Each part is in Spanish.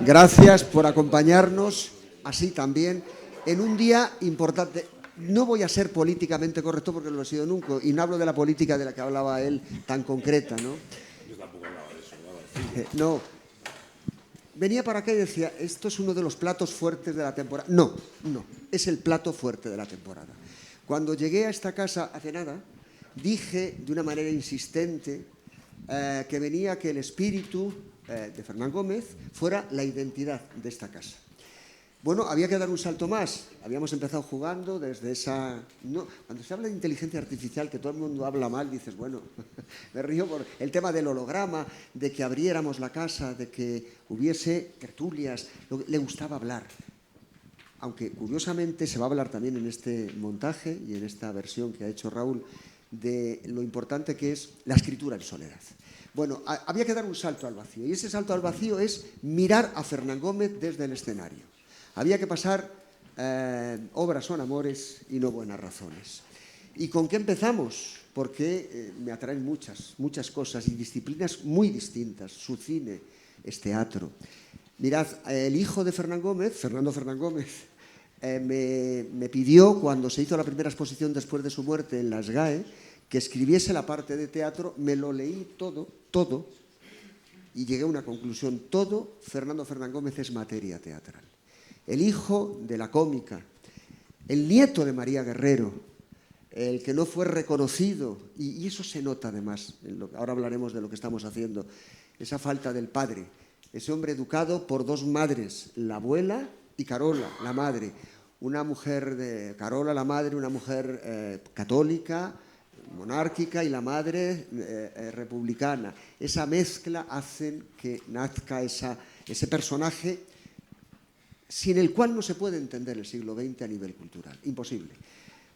Gracias por acompañarnos, así también, en un día importante. No voy a ser políticamente correcto porque no lo he sido nunca, y no hablo de la política de la que hablaba él tan concreta, ¿no? Yo tampoco hablaba de eso, nada. No. Venía para acá y decía, esto es uno de los platos fuertes de la temporada. No, es el plato fuerte de la temporada. Cuando llegué a esta casa hace nada, dije de una manera insistente que venía que el espíritu de Fernán Gómez fuera la identidad de esta casa. Bueno, había que dar un salto más. Habíamos empezado jugando desde esa... No, cuando se habla de inteligencia artificial, que todo el mundo habla mal, dices, bueno, me río por el tema del holograma, de que abriéramos la casa, de que hubiese tertulias. Le gustaba hablar. Aunque, curiosamente, se va a hablar también en este montaje y en esta versión que ha hecho Raúl de lo importante que es la escritura en soledad. Bueno, había que dar un salto al vacío. Y ese salto al vacío es mirar a Fernán Gómez desde el escenario. Había que pasar obras son amores y no buenas razones. ¿Y con qué empezamos? Porque me atraen muchas cosas y disciplinas muy distintas. Su cine es teatro. Mirad, el hijo de Fernán Gómez, Fernando Fernán Gómez, me pidió, cuando se hizo la primera exposición después de su muerte en la SGAE, que escribiese la parte de teatro. Me lo leí todo, y llegué a una conclusión. Todo Fernando Fernán Gómez es materia teatral. El hijo de la cómica, el nieto de María Guerrero, el que no fue reconocido, y eso se nota además, ahora hablaremos de lo que estamos haciendo, esa falta del padre, ese hombre educado por dos madres, la abuela y Carola, la madre, una mujer de Carola, la madre, una mujer católica, monárquica, y la madre republicana. Esa mezcla hace que nazca ese personaje sin el cual no se puede entender el siglo XX a nivel cultural. Imposible.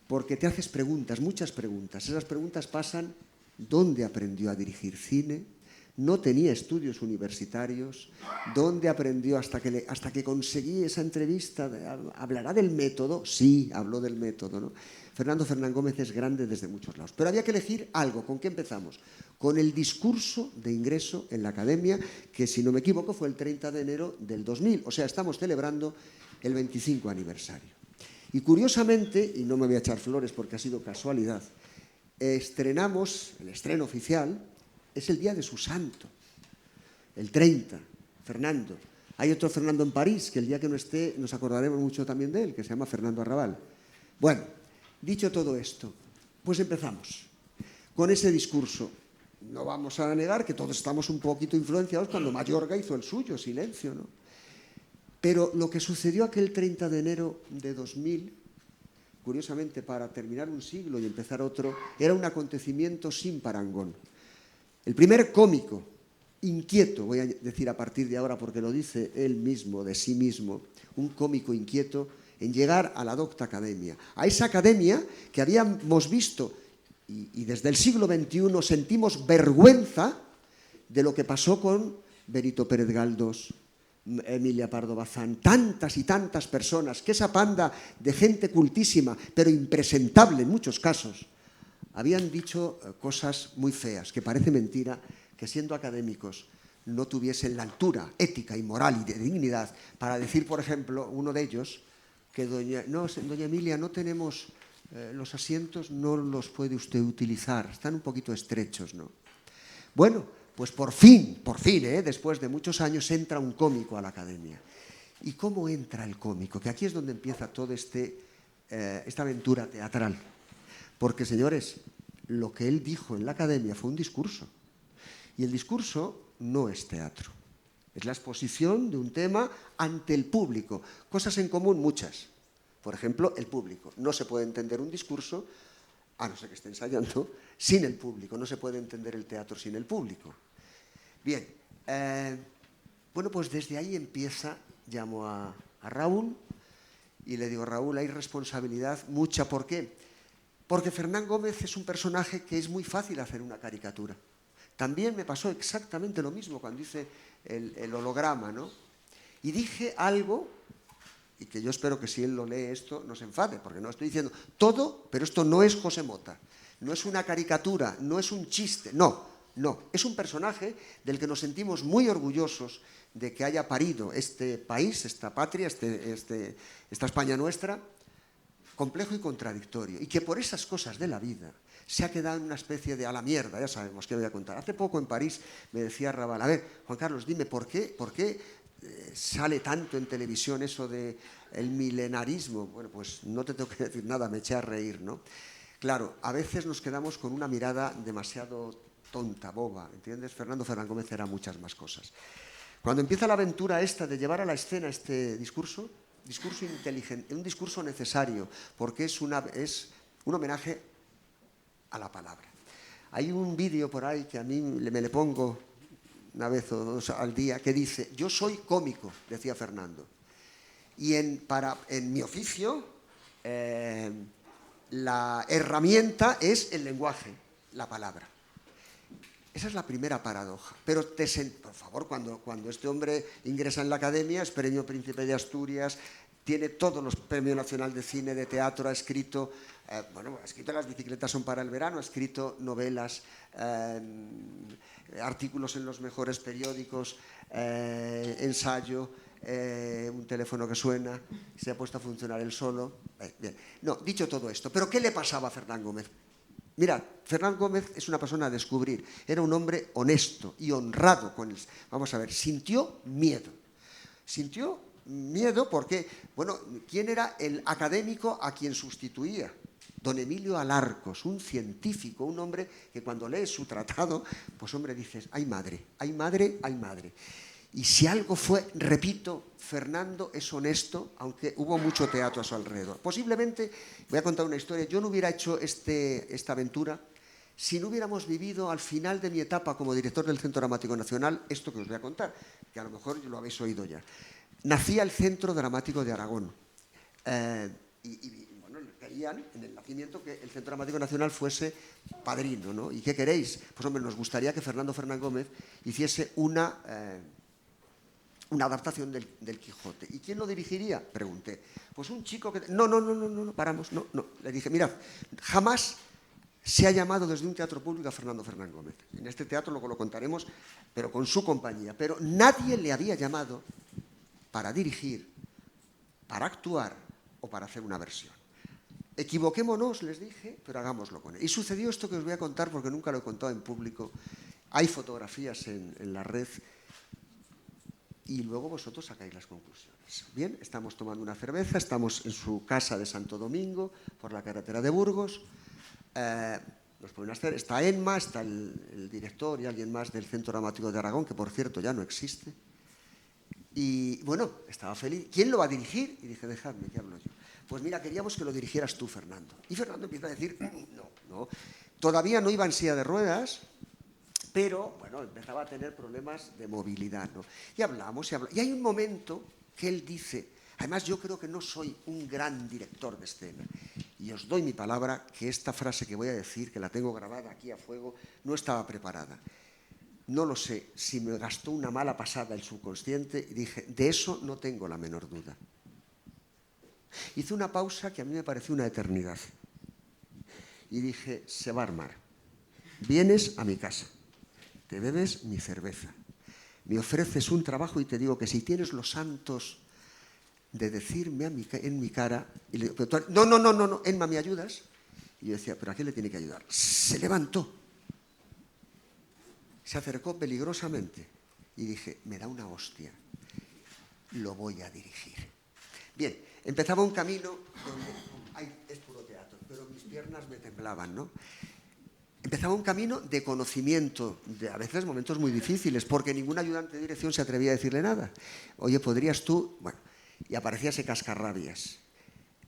Porque te haces preguntas, muchas preguntas. Esas preguntas pasan: ¿dónde aprendió a dirigir cine? No tenía estudios universitarios. ¿Dónde aprendió hasta que conseguí esa entrevista? ¿Hablará del método? Sí, habló del método, ¿no? Fernando Fernán Gómez es grande desde muchos lados. Pero había que elegir algo. ¿Con qué empezamos? Con el discurso de ingreso en la Academia, que, si no me equivoco, fue el 30 de enero del 2000. O sea, estamos celebrando el 25 aniversario. Y curiosamente, y no me voy a echar flores porque ha sido casualidad, estrenamos, el estreno oficial es el día de su santo, el 30, Fernando. Hay otro Fernando en París, que el día que no esté nos acordaremos mucho también de él, que se llama Fernando Arrabal. Bueno, dicho todo esto, pues empezamos con ese discurso. No vamos a negar que todos estamos un poquito influenciados cuando Mayorga hizo el suyo, Silencio, ¿no? Pero lo que sucedió aquel 30 de enero de 2000, curiosamente, para terminar un siglo y empezar otro, era un acontecimiento sin parangón. El primer cómico inquieto, voy a decir a partir de ahora porque lo dice él mismo, de sí mismo, un cómico inquieto en llegar a la docta academia, a esa academia que habíamos visto, y desde el siglo XXI sentimos vergüenza de lo que pasó con Benito Pérez Galdós, Emilia Pardo Bazán, tantas y tantas personas, que esa panda de gente cultísima, pero impresentable en muchos casos, habían dicho cosas muy feas, que parece mentira que, siendo académicos, no tuviesen la altura ética y moral y de dignidad para decir, por ejemplo, uno de ellos, que doña Emilia, no tenemos los asientos, no los puede usted utilizar, están un poquito estrechos, ¿no? Bueno, pues por fin, después de muchos años, entra un cómico a la Academia. ¿Y cómo entra el cómico? Que aquí es donde empieza toda esta aventura teatral. Porque, señores, lo que él dijo en la Academia fue un discurso. Y el discurso no es teatro. Es la exposición de un tema ante el público. Cosas en común, muchas. Por ejemplo, el público. No se puede entender un discurso, a no ser que esté ensayando, sin el público. No se puede entender el teatro sin el público. Bien, bueno, pues desde ahí empieza, llamo a Raúl y le digo: Raúl, hay responsabilidad mucha. ¿Por qué? Porque Fernán Gómez es un personaje que es muy fácil hacer una caricatura. También me pasó exactamente lo mismo cuando hice el holograma, ¿no? Y dije algo, y que yo espero que, si él lo lee esto, no se enfade, porque no estoy diciendo todo, pero esto no es José Mota, no es una caricatura, no es un chiste, no, No, es un personaje del que nos sentimos muy orgullosos de que haya parido este país, esta patria, esta España nuestra, complejo y contradictorio, y que por esas cosas de la vida se ha quedado en una especie de a la mierda, ya sabemos qué voy a contar. Hace poco en París me decía Raval, a ver, Juan Carlos, dime, ¿por qué sale tanto en televisión eso de el milenarismo? Bueno, pues no te tengo que decir nada, me eché a reír, ¿no? Claro, a veces nos quedamos con una mirada demasiado tonta, boba, ¿entiendes? Fernando Fernán Gómez era muchas más cosas. Cuando empieza la aventura esta de llevar a la escena este discurso inteligente, un discurso necesario, porque es un homenaje a la palabra. Hay un vídeo por ahí que a mí me le pongo una vez o dos al día que dice, yo soy cómico, decía Fernando, y en mi oficio la herramienta es el lenguaje, la palabra. Esa es la primera paradoja. Pero, por favor, cuando este hombre ingresa en la academia, es premio Príncipe de Asturias, tiene todos los premios nacional de cine, de teatro, ha escrito, ha escrito Las bicicletas son para el verano, ha escrito novelas, artículos en los mejores periódicos, ensayo, un teléfono que suena, se ha puesto a funcionar él solo. Bien. No, dicho todo esto, ¿pero qué le pasaba a Fernán Gómez? Mirad, Fernán Gómez es una persona a descubrir. Era un hombre honesto y honrado con él. Vamos a ver, sintió miedo. Sintió miedo porque, bueno, ¿quién era el académico a quien sustituía? Don Emilio Alarcos, un científico, un hombre que cuando lees su tratado, pues hombre, dices, ¡ay madre, ay madre, ay madre! Y si algo fue, repito, Fernando es honesto, aunque hubo mucho teatro a su alrededor. Posiblemente, voy a contar una historia, yo no hubiera hecho esta aventura si no hubiéramos vivido al final de mi etapa como director del Centro Dramático Nacional esto que os voy a contar, que a lo mejor lo habéis oído ya. Nacía el Centro Dramático de Aragón. Bueno, querían en el nacimiento que el Centro Dramático Nacional fuese padrino, ¿no? ¿Y qué queréis? Pues hombre, nos gustaría que Fernando Fernán Gómez hiciese una adaptación del Quijote. ¿Y quién lo dirigiría? Pregunté. Pues un chico que... No, paramos, no. Le dije, mirad, jamás se ha llamado desde un teatro público a Fernando Fernán Gómez. En este teatro luego lo contaremos, pero con su compañía. Pero nadie le había llamado para dirigir, para actuar o para hacer una versión. Equivoquémonos, les dije, pero hagámoslo con él. Y sucedió esto que os voy a contar porque nunca lo he contado en público. Hay fotografías en la red y luego vosotros sacáis las conclusiones. Bien, estamos tomando una cerveza, estamos en su casa de Santo Domingo, por la carretera de Burgos. Nos pueden hacer, está Enma, está el director y alguien más del Centro Dramático de Aragón, que por cierto ya no existe. Y bueno, estaba feliz. ¿Quién lo va a dirigir? Y dije, dejadme, que hablo yo. Pues mira, queríamos que lo dirigieras tú, Fernando. Y Fernando empieza a decir, no. Todavía no iba en silla de ruedas, pero bueno, empezaba a tener problemas de movilidad, ¿no? Y hablamos. Y hay un momento que él dice, además yo creo que no soy un gran director de escena, y os doy mi palabra que esta frase que voy a decir, que la tengo grabada aquí a fuego, no estaba preparada. No lo sé, si me gastó una mala pasada el subconsciente, y dije, de eso no tengo la menor duda. Hice una pausa que a mí me pareció una eternidad. Y dije, se va a armar. Vienes a mi casa, te bebes mi cerveza, me ofreces un trabajo y te digo que si tienes los santos de decirme en mi cara, y le digo, no, Enma, ¿me ayudas? Y yo decía, ¿pero a qué le tiene que ayudar? Se levantó. Se acercó peligrosamente y dije, me da una hostia, lo voy a dirigir. Bien, empezaba un camino donde, es puro teatro, pero mis piernas me temblaban, ¿no? Empezaba un camino de conocimiento, de a veces momentos muy difíciles, porque ningún ayudante de dirección se atrevía a decirle nada. Oye, ¿podrías tú? Bueno, y aparecía ese cascarrabias.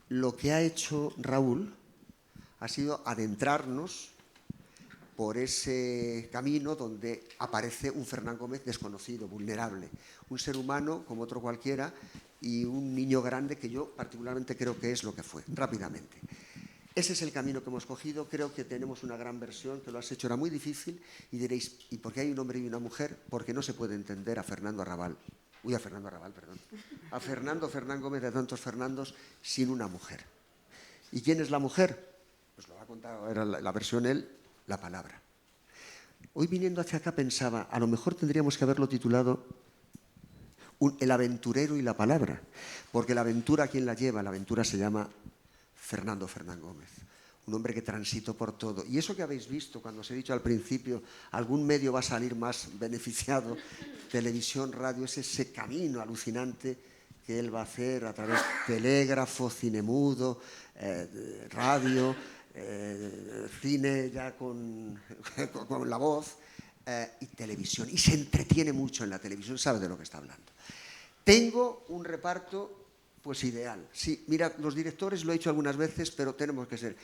Lo que ha hecho Raúl ha sido adentrarnos por ese camino donde aparece un Fernán Gómez desconocido, vulnerable, un ser humano como otro cualquiera y un niño grande que yo particularmente creo que es lo que fue, rápidamente. Ese es el camino que hemos cogido, creo que tenemos una gran versión, que lo has hecho, era muy difícil, y diréis, ¿y por qué hay un hombre y una mujer? Porque no se puede entender a Fernando Fernán Gómez de tantos Fernandos sin una mujer. ¿Y quién es la mujer? Pues lo va a contar ahora la versión él, la palabra. Hoy viniendo hacia acá pensaba, a lo mejor tendríamos que haberlo titulado El aventurero y la palabra, porque la aventura, ¿quién la lleva? La aventura se llama Fernando Fernán Gómez, un hombre que transitó por todo. Y eso que habéis visto, cuando os he dicho al principio, algún medio va a salir más beneficiado, televisión, radio, es ese camino alucinante que él va a hacer a través de telégrafo, cine mudo, radio, cine ya con la voz y televisión. Y se entretiene mucho en la televisión, sabe de lo que está hablando. Tengo un reparto pues ideal. Sí, mira, los directores lo he dicho algunas veces, pero tenemos que ser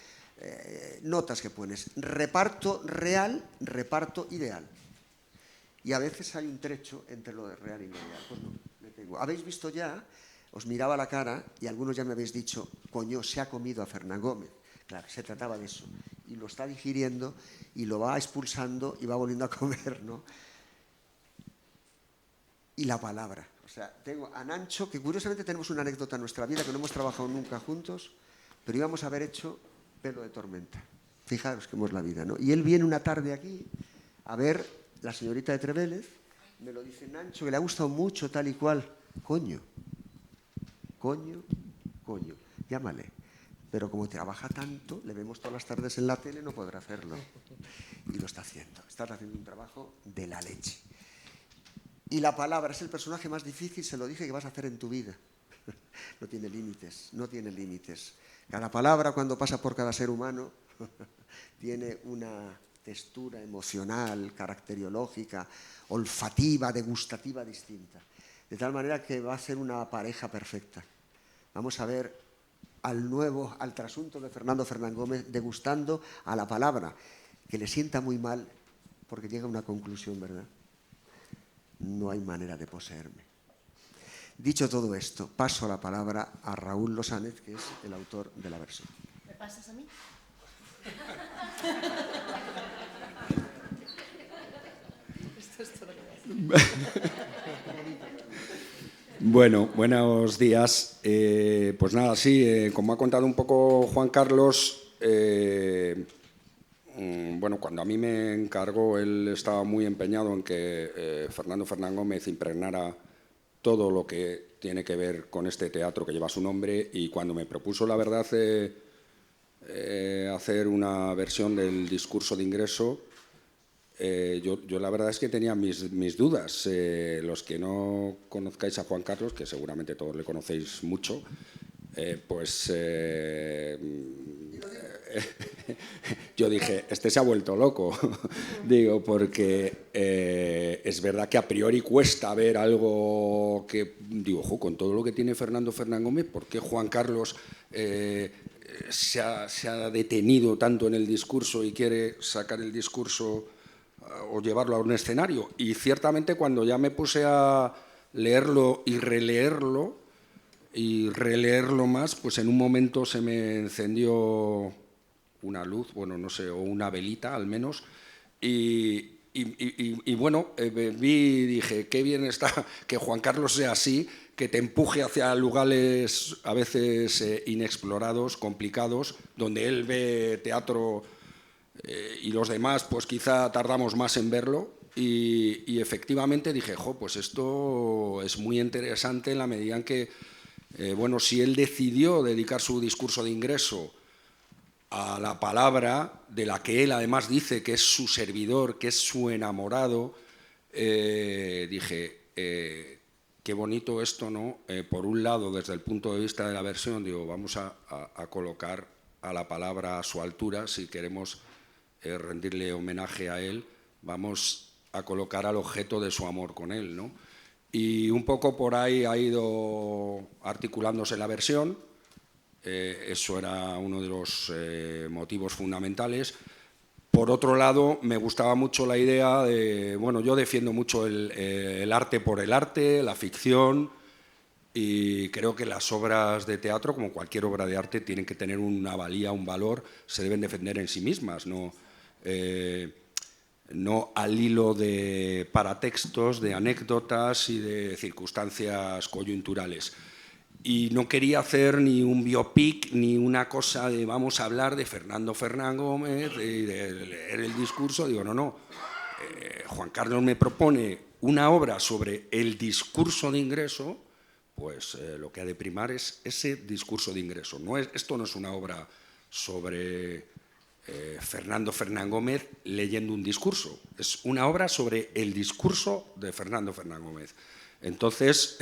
notas que pones. Reparto real, reparto ideal. Y a veces hay un trecho entre lo de real y lo ideal. Pues no, le tengo. Habéis visto ya, os miraba la cara y algunos ya me habéis dicho, coño, se ha comido a Fernán Gómez. Claro, se trataba de eso. Y lo está digiriendo y lo va expulsando y va volviendo a comer, ¿no? Y la palabra. O sea, tengo a Nancho, que curiosamente tenemos una anécdota en nuestra vida que no hemos trabajado nunca juntos, pero íbamos a haber hecho Pelo de tormenta. Fijaros cómo es la vida, ¿no? Y él viene una tarde aquí a ver La señorita de Trevélez, me lo dice Nancho, que le ha gustado mucho tal y cual. Coño, coño, coño, llámale. Pero como trabaja tanto, le vemos todas las tardes en la tele, no podrá hacerlo. Y lo está haciendo. Estás haciendo un trabajo de la leche. Y la palabra es el personaje más difícil, se lo dije, que vas a hacer en tu vida. No tiene límites, no tiene límites. Cada palabra, cuando pasa por cada ser humano, tiene una textura emocional, caracteriológica, olfativa, degustativa distinta. De tal manera que va a ser una pareja perfecta. Vamos a ver al trasunto de Fernando Fernán Gómez degustando a la palabra, que le sienta muy mal porque llega a una conclusión, ¿verdad? No hay manera de poseerme. Dicho todo esto, paso la palabra a Raúl Losánez, que es el autor de la versión. ¿Me pasas a mí? Esto es todo lo que Bueno, buenos días. Pues nada, sí, como ha contado un poco Juan Carlos, bueno, cuando a mí me encargó, él estaba muy empeñado en que Fernando Fernán Gómez impregnara todo lo que tiene que ver con este teatro que lleva su nombre, y cuando me propuso, la verdad, hacer una versión del discurso de ingreso, yo la verdad es que tenía mis dudas. Los que no conozcáis a Juan Carlos, que seguramente todos le conocéis mucho, pues yo dije, este se ha vuelto loco. Digo, porque es verdad que a priori cuesta ver algo que, digo, con todo lo que tiene Fernando Fernán Gómez, ¿por qué Juan Carlos se ha detenido tanto en el discurso y quiere sacar el discurso o llevarlo a un escenario? Y ciertamente, cuando ya me puse a leerlo y releerlo más, pues en un momento se me encendió una luz, bueno, no sé, o una velita al menos, y bueno, vi y dije, qué bien está que Juan Carlos sea así, que te empuje hacia lugares a veces inexplorados, complicados, donde él ve teatro y los demás pues quizá tardamos más en verlo, y efectivamente dije, pues esto es muy interesante en la medida en que, bueno, si él decidió dedicar su discurso de ingreso a la palabra, de la que él además dice que es su servidor, que es su enamorado, dije, qué bonito esto, ¿no? Por un lado, desde el punto de vista de la versión, digo, vamos a colocar a la palabra a su altura. Si queremos rendirle homenaje a él, vamos a colocar al objeto de su amor con él, ¿no? Y un poco por ahí ha ido articulándose la versión. Eso era uno de los motivos fundamentales. Por otro lado, me gustaba mucho la idea de, bueno, yo defiendo mucho el arte por el arte, la ficción, y creo que las obras de teatro, como cualquier obra de arte, tienen que tener una valía, un valor, se deben defender en sí mismas, no al hilo de paratextos, de anécdotas y de circunstancias coyunturales. Y no quería hacer ni un biopic ni una cosa de vamos a hablar de Fernando Fernán Gómez y de leer el discurso. Digo, no, Juan Carlos me propone una obra sobre el discurso de ingreso, pues lo que ha de primar es ese discurso de ingreso. Esto no es una obra sobre Fernando Fernán Gómez leyendo un discurso, es una obra sobre el discurso de Fernando Fernán Gómez. Entonces,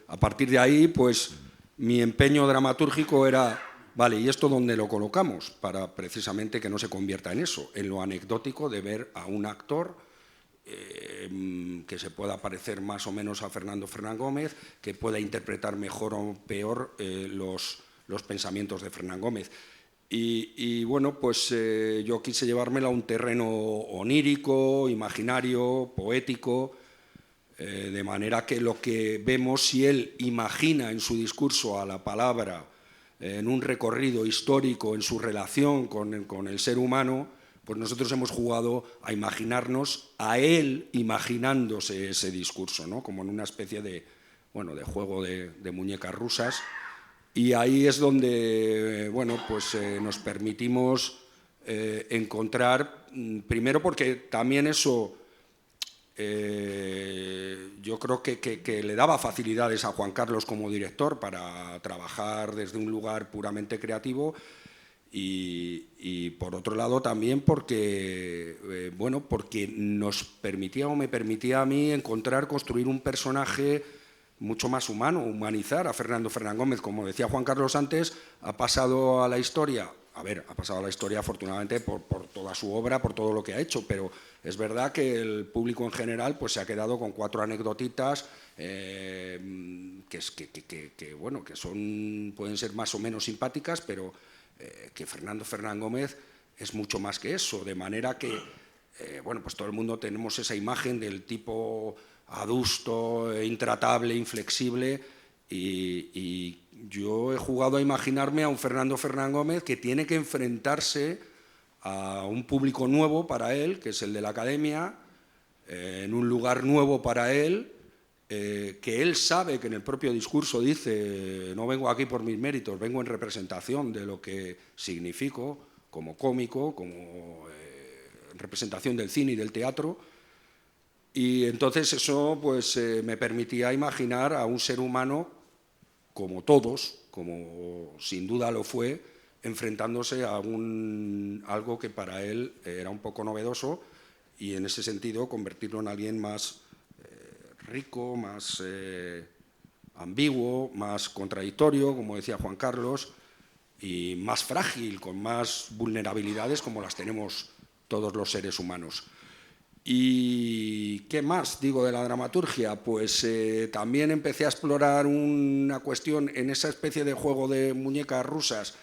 a partir de ahí, pues mi empeño dramatúrgico era, vale, ¿y esto dónde lo colocamos? Para precisamente que no se convierta en eso, en lo anecdótico de ver a un actor que se pueda parecer más o menos a Fernando Fernán Gómez, que pueda interpretar mejor o peor los pensamientos de Fernán Gómez. Y bueno, pues yo quise llevármela a un terreno onírico, imaginario, poético, de manera que lo que vemos, si él imagina en su discurso a la palabra, en un recorrido histórico, en su relación con el ser humano, pues nosotros hemos jugado a imaginarnos a él imaginándose ese discurso, ¿no? Como en una especie de, bueno, de juego de muñecas rusas. Y ahí es donde, bueno, pues nos permitimos encontrar, primero porque también eso yo creo que le daba facilidades a Juan Carlos como director para trabajar desde un lugar puramente creativo. Y por otro lado también porque, bueno, porque nos permitía o me permitía a mí construir un personaje mucho más humano, humanizar a Fernando Fernán Gómez. Como decía Juan Carlos antes, ha pasado a la historia, ha pasado a la historia afortunadamente por toda su obra, por todo lo que ha hecho, pero es verdad que el público en general pues se ha quedado con 4 anecdotitas bueno, que pueden ser más o menos simpáticas, pero que Fernando Fernán Gómez es mucho más que eso, de manera que bueno, pues todo el mundo tenemos esa imagen del tipo adusto, intratable, inflexible, y yo he jugado a imaginarme a un Fernando Fernán Gómez que tiene que enfrentarse a un público nuevo para él, que es el de la academia, en un lugar nuevo para él, que él sabe que en el propio discurso dice no vengo aquí por mis méritos, vengo en representación de lo que significo como cómico, como representación del cine y del teatro, y entonces eso pues me permitía imaginar a un ser humano como todos, como sin duda lo fue, enfrentándose a algo que para él era un poco novedoso, y en ese sentido convertirlo en alguien más rico, más ambiguo, más contradictorio, como decía Juan Carlos, y más frágil, con más vulnerabilidades como las tenemos todos los seres humanos. ¿Y qué más digo de la dramaturgia? Pues también empecé a explorar una cuestión en esa especie de juego de muñecas rusas.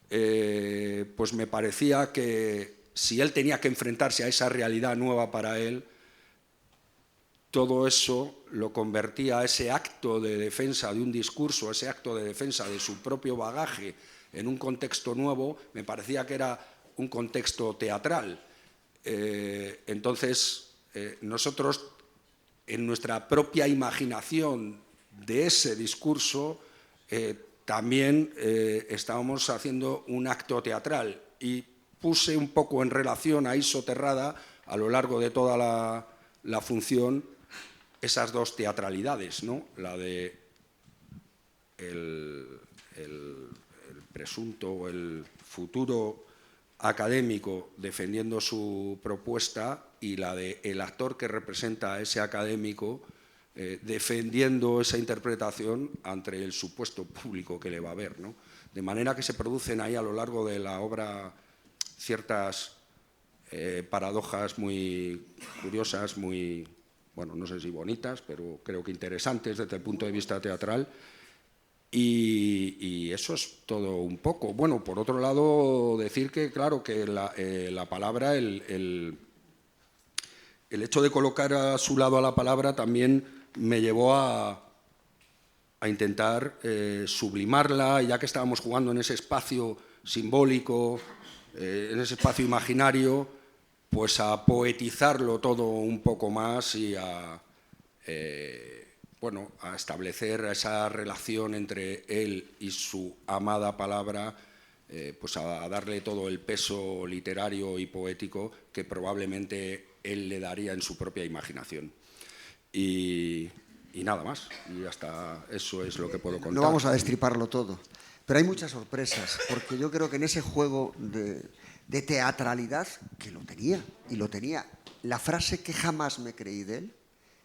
Pues me parecía que si él tenía que enfrentarse a esa realidad nueva para él, todo eso lo convertía a ese acto de defensa de un discurso, ese acto de defensa de su propio bagaje en un contexto nuevo, me parecía que era un contexto teatral. Entonces, nosotros, en nuestra propia imaginación de ese discurso, también estábamos haciendo un acto teatral, y puse un poco en relación ahí soterrada a lo largo de toda la función esas dos teatralidades, ¿no? La de el presunto o el futuro académico defendiendo su propuesta, y la de el actor que representa a ese académico defendiendo esa interpretación ante el supuesto público que le va a ver, ¿no? De manera que se producen ahí a lo largo de la obra ciertas paradojas muy curiosas, muy, bueno, no sé si bonitas, pero creo que interesantes desde el punto de vista teatral. Y eso es todo un poco. Bueno, por otro lado, decir que, claro, que la palabra, el hecho de colocar a su lado a la palabra también me llevó a intentar sublimarla, ya que estábamos jugando en ese espacio simbólico, en ese espacio imaginario, pues a poetizarlo todo un poco más y bueno, a establecer esa relación entre él y su amada palabra, pues a darle todo el peso literario y poético que probablemente él le daría en su propia imaginación. Y nada más, y hasta eso es lo que puedo contar. No vamos a destriparlo todo, pero hay muchas sorpresas, porque yo creo que en ese juego de teatralidad, que lo tenía, la frase que jamás me creí de él,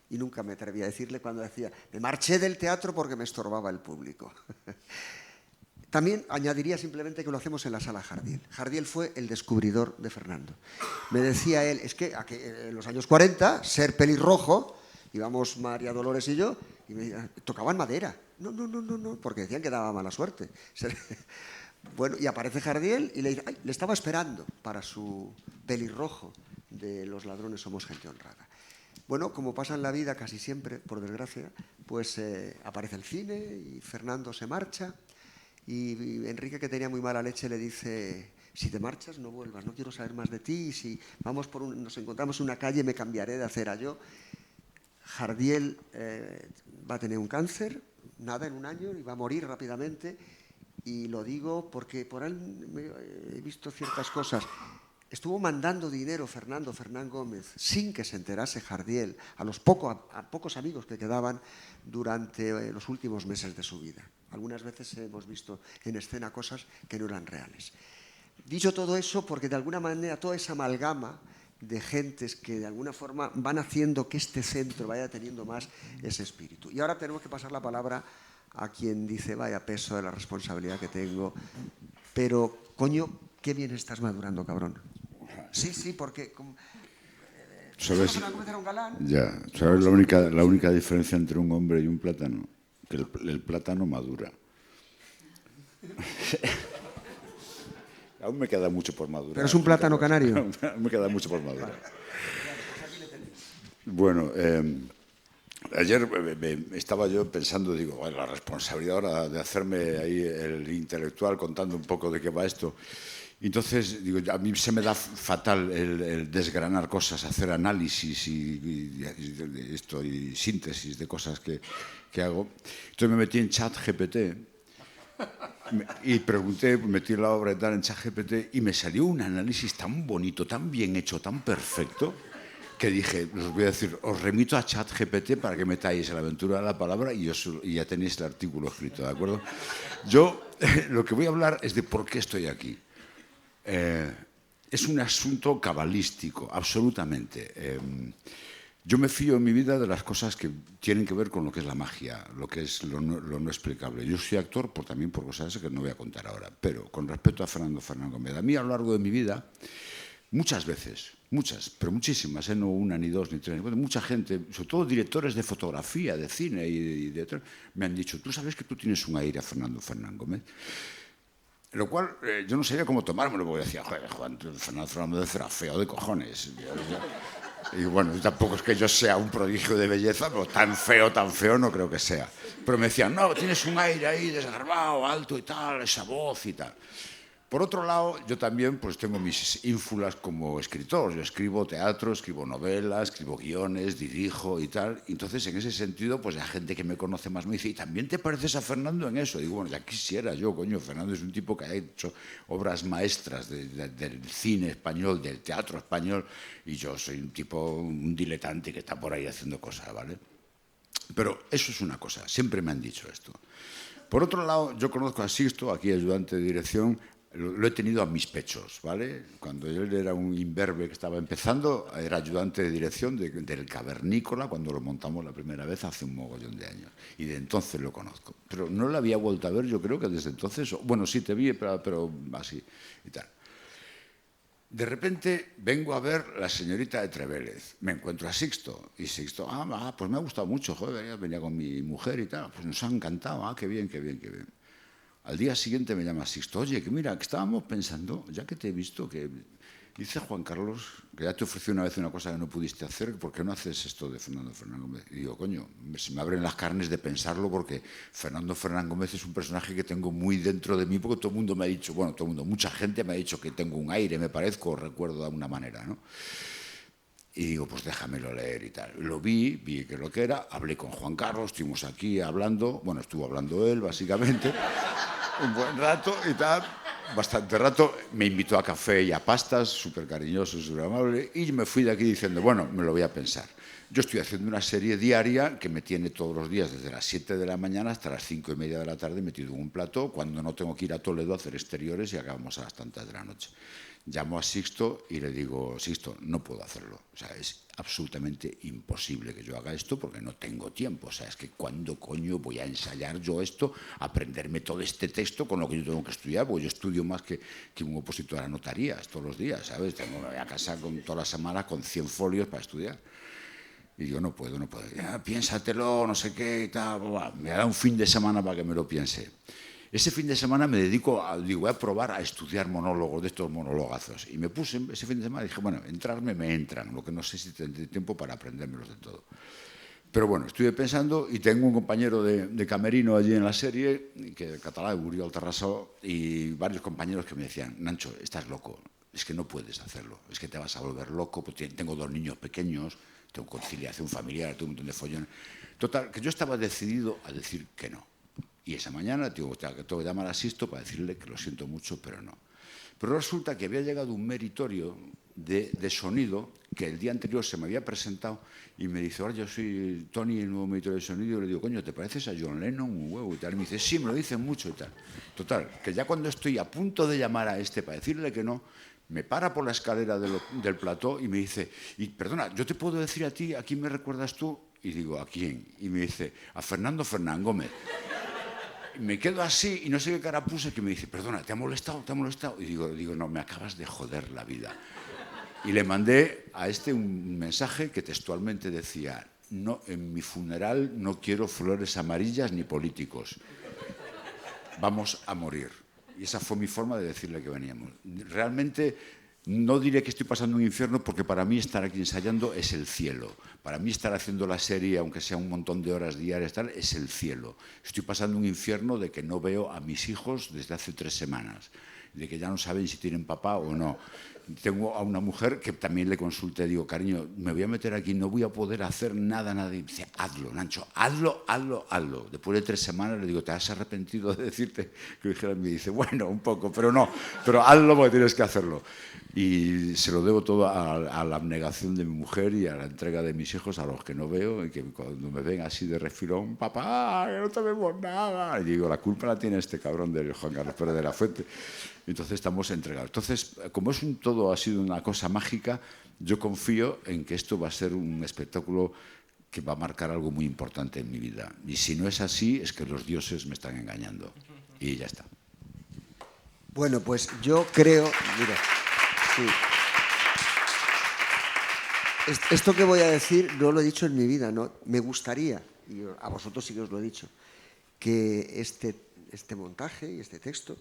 y nunca me atreví a decirle cuando decía, me marché del teatro porque me estorbaba el público. También añadiría simplemente que lo hacemos en la sala Jardiel. Jardiel fue el descubridor de Fernando. Me decía él, es que en los años 40, ser pelirrojo, íbamos María Dolores y yo, y tocaban madera. No, porque decían que daba mala suerte. Bueno, y aparece Jardiel y le dice, le estaba esperando para su pelirrojo de Los ladrones somos gente honrada. Bueno, como pasa en la vida casi siempre, por desgracia, pues aparece el cine y Fernando se marcha y Enrique, que tenía muy mala leche, le dice, si te marchas no vuelvas, no quiero saber más de ti, y si vamos nos encontramos en una calle me cambiaré de acera yo. Jardiel va a tener un cáncer, nada, en un año, y va a morir rápidamente, y lo digo porque por él he visto ciertas cosas. Estuvo mandando dinero Fernán Gómez sin que se enterase Jardiel a pocos amigos que quedaban durante los últimos meses de su vida. Algunas veces hemos visto en escena cosas que no eran reales. Dicho todo eso, porque de alguna manera toda esa amalgama de gentes que de alguna forma van haciendo que este centro vaya teniendo más ese espíritu. Y ahora tenemos que pasar la palabra a quien dice, vaya peso de la responsabilidad que tengo, pero coño, qué bien estás madurando, cabrón. Sí, porque... ¿Sabes? Era un galán. Ya, ¿sabes la única diferencia entre un hombre y un plátano? Que el plátano madura. Aún me queda mucho por madurar. Pero es un plátano canario. Aún me queda mucho por madurar. Bueno, ayer estaba yo pensando, digo, bueno, la responsabilidad ahora de hacerme ahí el intelectual contando un poco de qué va esto. Entonces, digo, a mí se me da fatal el desgranar cosas, hacer análisis y síntesis de cosas que hago. Entonces me metí en ChatGPT y pregunté, metí la obra y tal en ChatGPT y me salió un análisis tan bonito, tan bien hecho, tan perfecto, que dije, os voy a decir, os remito a ChatGPT para que metáis en la aventura de la palabra y ya tenéis el artículo escrito, ¿de acuerdo? Yo lo que voy a hablar es de por qué estoy aquí. Es un asunto cabalístico, absolutamente. Yo me fío en mi vida de las cosas que tienen que ver con lo que es la magia, lo que es lo no explicable. Yo soy actor también por cosas que no voy a contar ahora, pero con respecto a Fernán Gómez, a mí a lo largo de mi vida, muchas veces, pero muchísimas, no una, ni dos, ni tres, mucha gente, sobre todo directores de fotografía, de cine y de me han dicho, ¿tú sabes que tú tienes un aire a Fernán Gómez? Lo cual yo no sabía cómo tomármelo, porque decía, joder, Fernando Fernández era feo de cojones. Y bueno, tampoco es que yo sea un prodigio de belleza, pero tan feo no creo que sea. Pero me decían, no, tienes un aire ahí desgarbado, alto y tal, esa voz y tal. Por otro lado, yo también pues tengo mis ínfulas como escritor. Yo escribo teatro, escribo novelas, escribo guiones, dirijo y tal. Entonces, en ese sentido, pues la gente que me conoce más me dice, ¿y también te pareces a Fernando en eso? Digo, bueno, ya quisiera yo, coño. Fernando es un tipo que ha hecho obras maestras del cine español, del teatro español, y yo soy un tipo, un diletante que está por ahí haciendo cosas, ¿vale? Pero eso es una cosa, siempre me han dicho esto. Por otro lado, yo conozco a Sixto, aquí ayudante de dirección. Lo he tenido a mis pechos, ¿vale? Cuando él era un imberbe que estaba empezando, era ayudante de dirección del Cavernícola, cuando lo montamos la primera vez hace un mogollón de años. Y de entonces lo conozco. Pero no lo había vuelto a ver, yo creo que desde entonces... Bueno, sí te vi, pero así y tal. De repente vengo a ver La señorita de Trevélez. Me encuentro a Sixto. Y Sixto, pues me ha gustado mucho, joder, venía con mi mujer y tal. Pues nos ha encantado, qué bien, qué bien, qué bien. Al día siguiente me llama Sixto, oye, que mira, que estábamos pensando, ya que te he visto, que dice Juan Carlos, que ya te ofrecí una vez una cosa que no pudiste hacer, ¿por qué no haces esto de Fernando Gómez? Y digo, coño, se me abren las carnes de pensarlo porque Fernando Gómez es un personaje que tengo muy dentro de mí, porque todo el mundo me ha dicho, bueno, todo el mundo, mucha gente me ha dicho que tengo un aire, me parezco, recuerdo de alguna manera, ¿no? Y digo, pues déjamelo leer y tal. Lo vi que lo que era, hablé con Juan Carlos, estuvimos aquí hablando, bueno, estuvo hablando él, básicamente, un buen rato y tal. bastante rato, me invitó a café y a pastas, súper cariñoso, súper amable, y me fui de aquí diciendo, bueno, me lo voy a pensar. Yo estoy haciendo una serie diaria que me tiene todos los días, desde las 7 de la mañana hasta las 5:30 de la tarde, metido en un plató, cuando no tengo que ir a Toledo a hacer exteriores y acabamos a las tantas de la noche. Llamo a Sixto y le digo, Sixto, no puedo hacerlo. O sea, es absolutamente imposible que yo haga esto porque no tengo tiempo. O sea, es que ¿cuándo coño voy a ensayar yo esto, aprenderme todo este texto con lo que yo tengo que estudiar? Porque yo estudio más que un opositor a notarías todos los días, ¿sabes? Tengo que ir a casa toda la semana con 100 folios para estudiar. Y digo, no puedo. Ya, piénsatelo, no sé qué y tal. Me da un fin de semana para que me lo piense. Ese fin de semana me dedico voy a probar a estudiar monólogos, de estos monologazos. Y me puse, ese fin de semana, dije, bueno, entrarme me entran, lo que no sé si tendré tiempo para aprendérmelos de todo. Pero bueno, estuve pensando y tengo un compañero de camerino allí en la serie, que catalán, Uriol Tarrasó, y varios compañeros que me decían, Nancho, estás loco, es que no puedes hacerlo, es que te vas a volver loco, porque tengo 2 niños pequeños, tengo conciliación familiar, tengo un montón de follones. Total, que yo estaba decidido a decir que no. Y esa mañana tengo que llamar a Sixto para decirle que lo siento mucho, pero no. Pero resulta que había llegado un meritorio de sonido que el día anterior se me había presentado y me dice, ahora yo soy Tony, el nuevo meritorio de sonido, y le digo, coño, ¿te pareces a John Lennon? Un huevo y tal. Y me dice, sí, me lo dicen mucho y tal. Total, que ya cuando estoy a punto de llamar a este para decirle que no, me para por la escalera del plató y me dice, y perdona, ¿yo te puedo decir a ti, a quién me recuerdas tú? Y digo, ¿a quién? Y me dice, a Fernando Fernán Gómez. Me quedo así y no sé qué cara puse, que me dice, perdona, ¿te ha molestado? ¿Te ha molestado? Y digo, no, me acabas de joder la vida. Y le mandé a un mensaje que textualmente decía, no, en mi funeral no quiero flores amarillas ni políticos. Vamos a morir. Y esa fue mi forma de decirle que veníamos. Realmente no diré que estoy pasando un infierno porque para mí estar aquí ensayando es el cielo. Para mí estar haciendo la serie, aunque sea un montón de horas diarias, tal, es el cielo. Estoy pasando un infierno de que no veo a mis hijos desde hace 3 semanas, de que ya no saben si tienen papá o no. Tengo a una mujer que también le consulté, digo, cariño, me voy a meter aquí, no voy a poder hacer nada. Y dice, hazlo, Nancho, hazlo. Después de 3 semanas le digo, ¿te has arrepentido de decirte que lo dijera? Me dice, bueno, un poco, pero no, pero hazlo porque tienes que hacerlo. Y se lo debo todo a la abnegación de mi mujer y a la entrega de mis hijos, a los que no veo, y que cuando me ven así de refilón, papá, que no te vemos nada. Y digo, la culpa la tiene este cabrón de Juan Carlos Pérez de la Fuente. Entonces estamos entregados. Entonces, como todo ha sido una cosa mágica, yo confío en que esto va a ser un espectáculo que va a marcar algo muy importante en mi vida. Y si no es así, es que los dioses me están engañando. Y ya está. Bueno, pues yo creo... Mira, sí. Esto que voy a decir no lo he dicho en mi vida, ¿no? Me gustaría, y a vosotros sí que os lo he dicho, que este montaje y este texto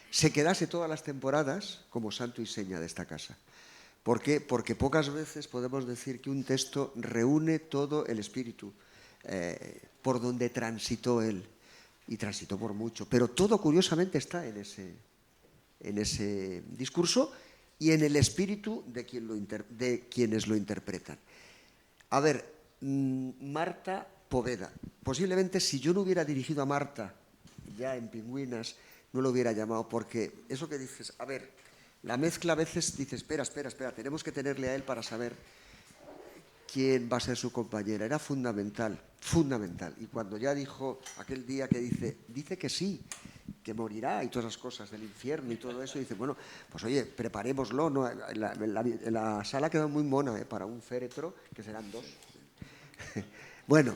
se quedase todas las temporadas como santo y seña de esta casa. ¿Por qué? Porque pocas veces podemos decir que un texto reúne todo el espíritu por donde transitó él, y transitó por mucho, pero todo curiosamente está en ese discurso y en el espíritu de quienes lo interpretan. A ver, Marta Poveda. Posiblemente si yo no hubiera dirigido a Marta ya en Pingüinas, no lo hubiera llamado, porque eso que dices, a ver, la mezcla a veces dices, espera, tenemos que tenerle a él para saber quién va a ser su compañera. Era fundamental. Y cuando ya dijo aquel día que dice que sí, que morirá y todas esas cosas del infierno y todo eso, dice, bueno, pues oye, preparémoslo, ¿no? La sala quedó muy mona para un féretro, que serán 2. Bueno,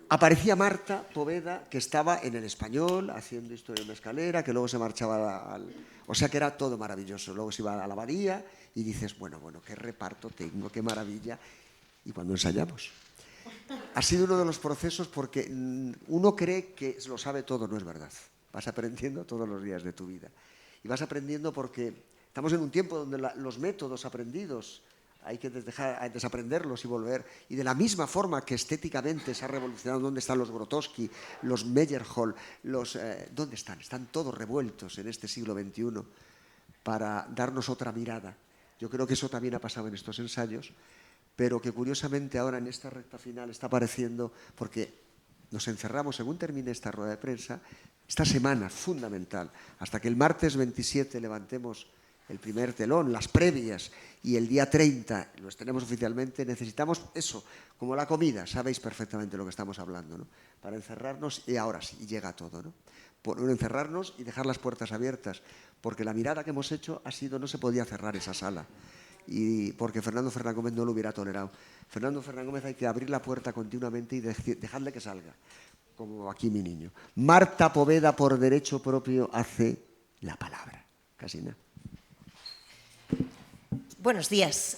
aparecía Marta Poveda, que estaba en El Español haciendo Historia de una escalera, que luego se marchaba o sea que era todo maravilloso. Luego se iba a la abadía y dices, bueno, qué reparto tengo, qué maravilla. Y cuando ensayamos. Ha sido uno de los procesos porque uno cree que lo sabe todo, no es verdad. Vas aprendiendo todos los días de tu vida. Y vas aprendiendo porque estamos en un tiempo donde los métodos aprendidos hay que desaprenderlos y volver. Y de la misma forma que estéticamente se ha revolucionado, ¿dónde están los Grotowski, los Meyerhold? ¿Dónde están? Están todos revueltos en este siglo XXI para darnos otra mirada. Yo creo que eso también ha pasado en estos ensayos, pero que curiosamente ahora en esta recta final está apareciendo porque nos encerramos, según termine esta rueda de prensa, esta semana fundamental, hasta que el martes 27 levantemos el primer telón, las previas, y el día 30 lo estrenemos oficialmente, necesitamos eso, como la comida, sabéis perfectamente lo que estamos hablando, ¿no? Para encerrarnos, y ahora sí, llega todo, ¿no? Por encerrarnos y dejar las puertas abiertas, porque la mirada que hemos hecho ha sido, no se podía cerrar esa sala, y porque Fernando Fernán Gómez no lo hubiera tolerado. Fernando Fernán Gómez hay que abrir la puerta continuamente y dejarle que salga, como aquí mi niño. Marta Poveda, por derecho propio, hace la palabra. Casi nada. Buenos días.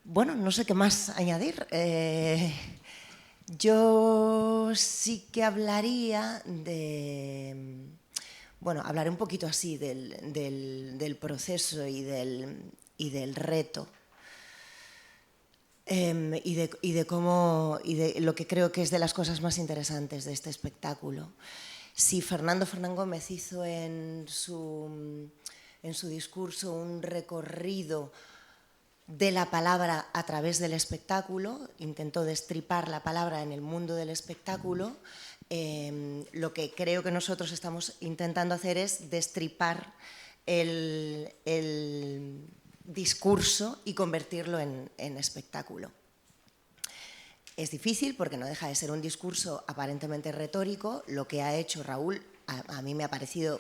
Bueno, no sé qué más añadir. Yo sí que hablaría de... Bueno, hablaré un poquito así del proceso y del reto. Y de cómo, y de lo que creo que es de las cosas más interesantes de este espectáculo. Si Fernando Fernán Gómez hizo en su discurso un recorrido de la palabra a través del espectáculo, intentó destripar la palabra en el mundo del espectáculo, lo que creo que nosotros estamos intentando hacer es destripar el discurso y convertirlo en espectáculo. Es difícil porque no deja de ser un discurso aparentemente retórico. Lo que ha hecho Raúl a mí me ha parecido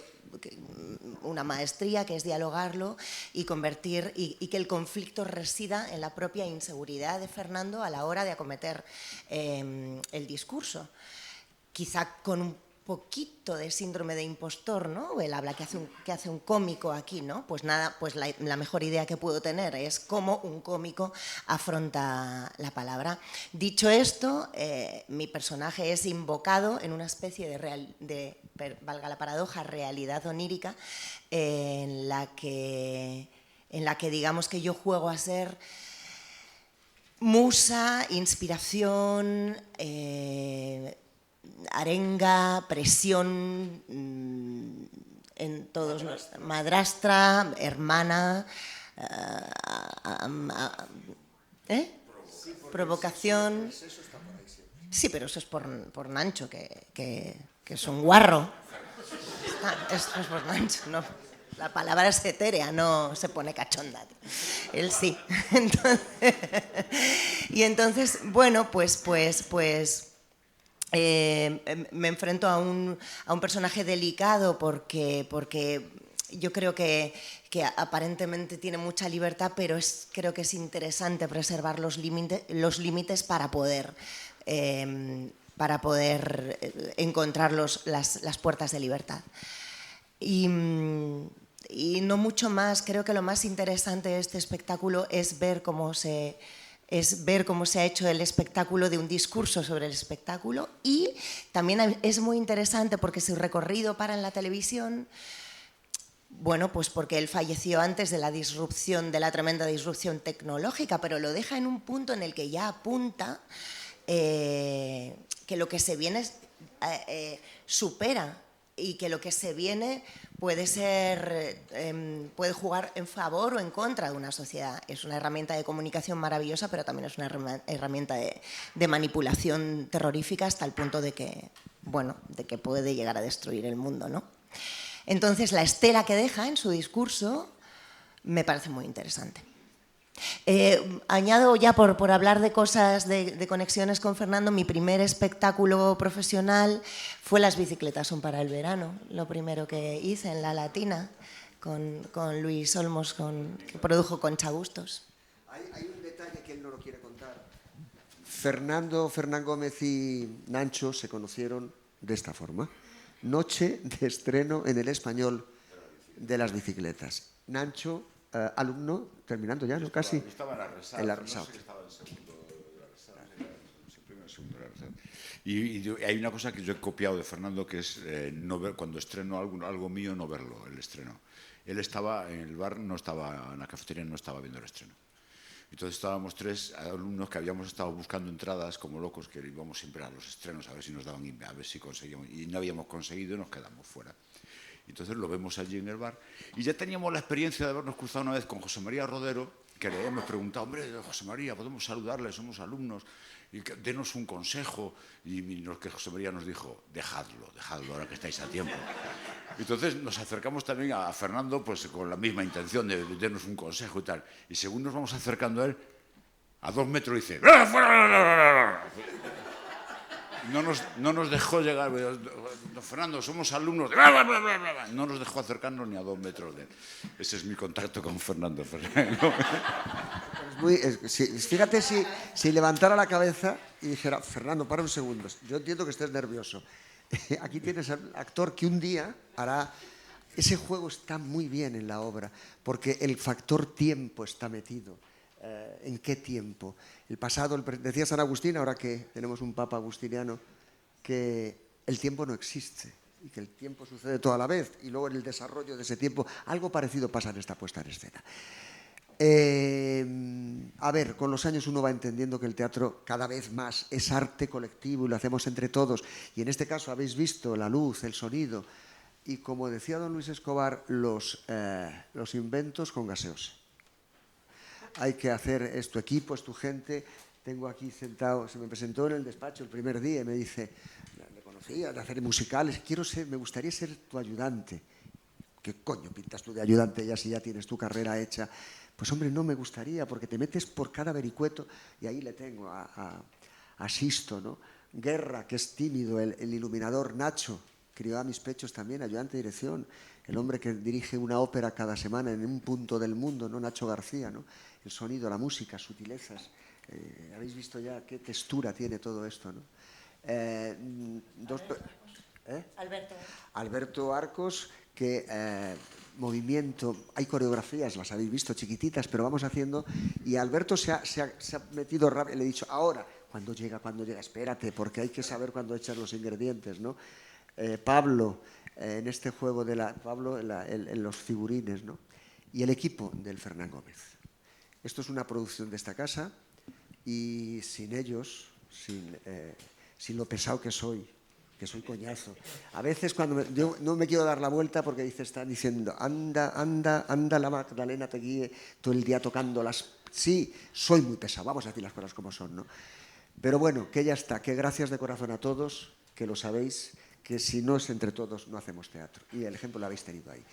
una maestría, que es dialogarlo y convertir y que el conflicto resida en la propia inseguridad de Fernando a la hora de acometer el discurso. Quizá con un poquito de síndrome de impostor, ¿no? Él habla que hace un cómico aquí, ¿no? Pues nada, pues la mejor idea que puedo tener es cómo un cómico afronta la palabra. Dicho esto, mi personaje es invocado en una especie de valga la paradoja, realidad onírica, en la que digamos que yo juego a ser musa, inspiración, arenga, presión en todos los... Madrastra, hermana, provocación. Sí, pero eso es por Nancho, que es un guarro. Esto es por Nancho, no. La palabra es etérea, no se pone cachonda. Él sí. Entonces, bueno, pues me enfrento a un personaje delicado porque yo creo que aparentemente tiene mucha libertad, pero creo que es interesante preservar los límites para poder encontrar las puertas de libertad. Y no mucho más. Creo que lo más interesante de este espectáculo es ver cómo se ha hecho el espectáculo de un discurso sobre el espectáculo, y también es muy interesante porque su recorrido para en la televisión, bueno, pues porque él falleció antes de la tremenda disrupción tecnológica, pero lo deja en un punto en el que ya apunta que lo que se viene supera, y que lo que se viene puede jugar en favor o en contra de una sociedad. Es una herramienta de comunicación maravillosa, pero también es una herramienta de manipulación terrorífica hasta el punto de que puede llegar a destruir el mundo, ¿no? Entonces, la estela que deja en su discurso me parece muy interesante. Añado ya por hablar de cosas, de conexiones con Fernando, mi primer espectáculo profesional fue Las bicicletas son para el verano, lo primero que hice en La Latina con Luis Olmos, que produjo Concha Bustos. Hay un detalle que él no lo quiere contar. Fernando Fernán Gómez y Nancho se conocieron de esta forma. Noche de estreno en El Español de Las bicicletas. Nancho, alumno, terminando ya, ¿no? Casi. Estaba en la Resal. En la Resal. No sé si estaba en segundo de la Resal, primero o segundo de la Resal. Y hay una cosa que yo he copiado de Fernando, que es no ver, cuando estreno algo mío, no verlo, el estreno. Él estaba en el bar, no estaba en la cafetería, no estaba viendo el estreno. Entonces estábamos tres alumnos que habíamos estado buscando entradas como locos, que íbamos siempre a los estrenos a ver si nos daban, a ver si conseguíamos, y no habíamos conseguido y nos quedamos fuera. Entonces lo vemos allí en el bar y ya teníamos la experiencia de habernos cruzado una vez con José María Rodero, que le hemos preguntado, hombre, José María, podemos saludarle, somos alumnos, y denos un consejo. Y que José María nos dijo, dejadlo ahora que estáis a tiempo. Entonces nos acercamos también a Fernando pues con la misma intención de denos un consejo y tal. Y según nos vamos acercando a él, a 2 metros dice, no nos dejó llegar. Fernando, somos alumnos. No nos dejó acercarnos ni a 2 metros de él. Ese es mi contacto con Fernando. Fíjate si levantara la cabeza y dijera, Fernando, para un segundo, yo entiendo que estés nervioso. Aquí tienes al actor que un día hará... Ese juego está muy bien en la obra, porque el factor tiempo está metido. ¿En qué tiempo? El pasado, decía San Agustín, ahora que tenemos un papa agustiniano, que el tiempo no existe y que el tiempo sucede toda la vez, y luego en el desarrollo de ese tiempo algo parecido pasa en esta puesta en escena. A ver, con los años uno va entendiendo que el teatro cada vez más es arte colectivo y lo hacemos entre todos, y en este caso habéis visto la luz, el sonido, y como decía don Luis Escobar, los inventos con gaseosa. Hay que hacer, es tu equipo, es tu gente. Tengo aquí sentado, se me presentó en el despacho el primer día y me dice, me conocía de hacer musicales, me gustaría ser tu ayudante. ¿Qué coño pintas tú de ayudante ya si ya tienes tu carrera hecha? Pues hombre, no me gustaría, porque te metes por cada vericueto, y ahí le tengo a Sisto, ¿no? Guerra, que es tímido, el iluminador. Nacho, crió a mis pechos también, ayudante de dirección, el hombre que dirige una ópera cada semana en un punto del mundo, ¿no? Nacho García, ¿no? El sonido, la música, sutilezas. Habéis visto ya qué textura tiene todo esto, ¿no? Alberto Arcos, que movimiento, hay coreografías, las habéis visto chiquititas, pero vamos haciendo, y Alberto se ha metido rápido, le he dicho, ahora, cuando llega, espérate, porque hay que saber cuándo echar los ingredientes, ¿no? Pablo, en este juego Pablo en los figurines, ¿no? Y el equipo del Fernán Gómez. Esto es una producción de esta casa, y sin ellos, sin lo pesado que soy coñazo. A veces cuando yo no me quiero dar la vuelta porque están diciendo, anda la Magdalena te guíe todo el día tocando las... Sí, soy muy pesado, vamos a decir las cosas como son, ¿no? Pero bueno, que ya está, que gracias de corazón a todos, que lo sabéis, que si no es entre todos no hacemos teatro. Y el ejemplo lo habéis tenido ahí.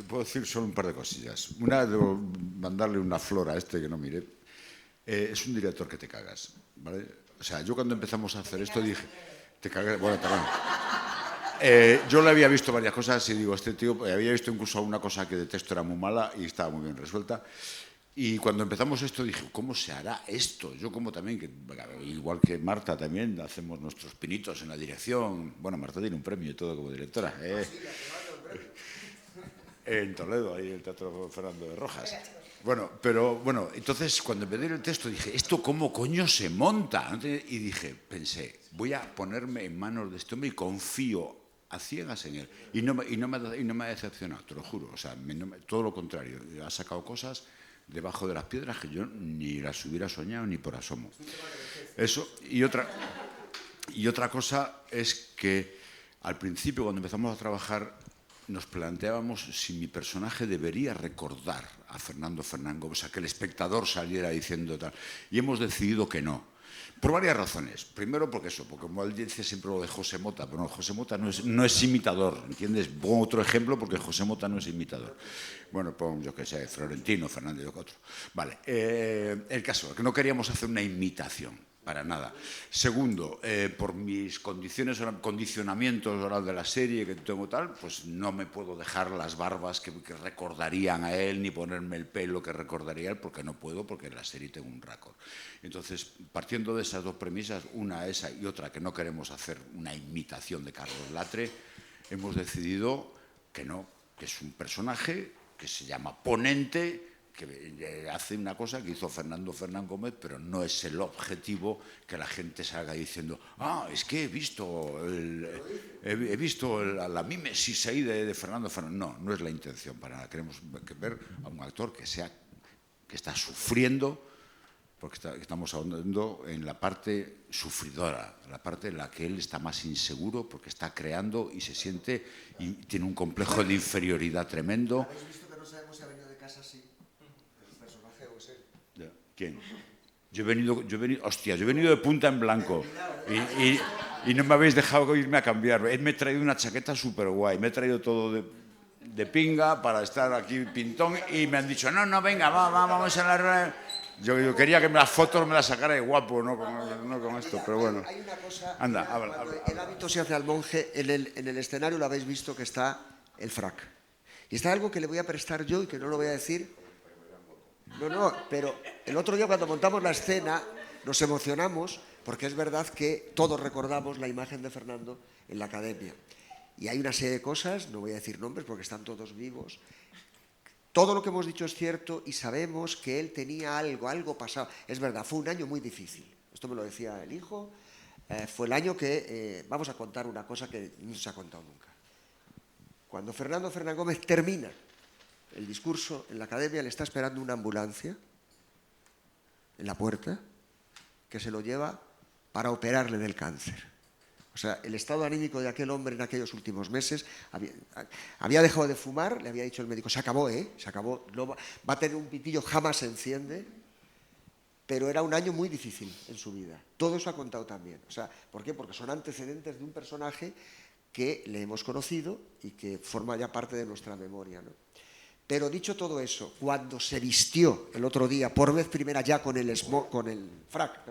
Puedo decir solo un par de cosillas. Una, debo mandarle una flor a este que no mire. Es un director que te cagas, ¿vale? O sea, yo cuando empezamos a hacer esto dije, te cagas, bueno, también. Yo le había visto varias cosas y digo, este tío, había visto incluso una cosa que de texto era muy mala y estaba muy bien resuelta. Y cuando empezamos esto dije, ¿cómo se hará esto? Yo como también, igual que Marta también, hacemos nuestros pinitos en la dirección. Bueno, Marta tiene un premio y todo como directora. En Toledo, ahí en el Teatro Fernando de Rojas. Bueno, pero bueno, entonces cuando me dieron el texto dije, ¿esto cómo coño se monta? Y pensé, voy a ponerme en manos de este hombre y confío a ciegas en él. Y no me ha decepcionado, te lo juro. O sea, todo lo contrario. Ha sacado cosas debajo de las piedras que yo ni las hubiera soñado ni por asomo. Eso, y otra cosa es que al principio, cuando empezamos a trabajar, nos planteábamos si mi personaje debería recordar a Fernando Fernán Gómez, o sea, que el espectador saliera diciendo tal. Y hemos decidido que no. Por varias razones. Primero porque como él dice siempre lo de José Mota, pero no, José Mota no es imitador, ¿entiendes? Pongo otro ejemplo porque José Mota no es imitador. Bueno, yo qué sé, Florentino, Fernández, otro. Vale, el caso, que no queríamos hacer una imitación, para nada. Segundo, por mis condicionamientos oral de la serie que tengo tal, pues no me puedo dejar las barbas que recordarían a él, ni ponerme el pelo que recordaría a él, porque no puedo, porque en la serie tengo un récord. Entonces, partiendo de esas dos premisas, una esa y otra, que no queremos hacer una imitación de Carlos Latre, hemos decidido que no, que es un personaje que se llama Ponente, que hace una cosa que hizo Fernando Fernán Gómez, pero no es el objetivo que la gente salga diciendo, es que he visto la mímesis ahí de Fernando Fernán. No es la intención para nada. Queremos ver a un actor que está sufriendo, porque estamos hablando en la parte sufridora, la parte en la que él está más inseguro, porque está creando y se siente, y tiene un complejo de inferioridad tremendo. ¿Habéis visto que no sabemos si ha venido de casa así? El personaje o es él. ¿Quién? Yo he venido de punta en blanco y no me habéis dejado irme a cambiar. Me he traído una chaqueta súper guay, me he traído todo de pinga para estar aquí pintón y me han dicho, no, venga, vamos a la... Yo quería que las fotos me las sacara de guapo, no con esto, pero bueno. Hay una cosa, Anda, cuando habla. el hábito se hace al monje, en el escenario lo habéis visto que está el frac. Y está algo que le voy a prestar yo y que no lo voy a decir. No, pero el otro día cuando montamos la escena nos emocionamos porque es verdad que todos recordamos la imagen de Fernando en la academia. Y hay una serie de cosas, no voy a decir nombres porque están todos vivos. Todo lo que hemos dicho es cierto y sabemos que él tenía algo pasado. Es verdad, fue un año muy difícil. Esto me lo decía el hijo. Fue el año que, vamos a contar una cosa que no se ha contado nunca. Cuando Fernando Fernán Gómez termina el discurso en la academia, le está esperando una ambulancia en la puerta que se lo lleva para operarle del cáncer. O sea, el estado anímico de aquel hombre en aquellos últimos meses, había dejado de fumar, le había dicho el médico, se acabó, se acabó, no va a tener un pitillo, jamás se enciende, pero era un año muy difícil en su vida. Todo eso ha contado también. O sea, ¿por qué? Porque son antecedentes de un personaje que le hemos conocido y que forma ya parte de nuestra memoria, ¿no? Pero dicho todo eso, cuando se vistió el otro día, por vez primera ya con el frac,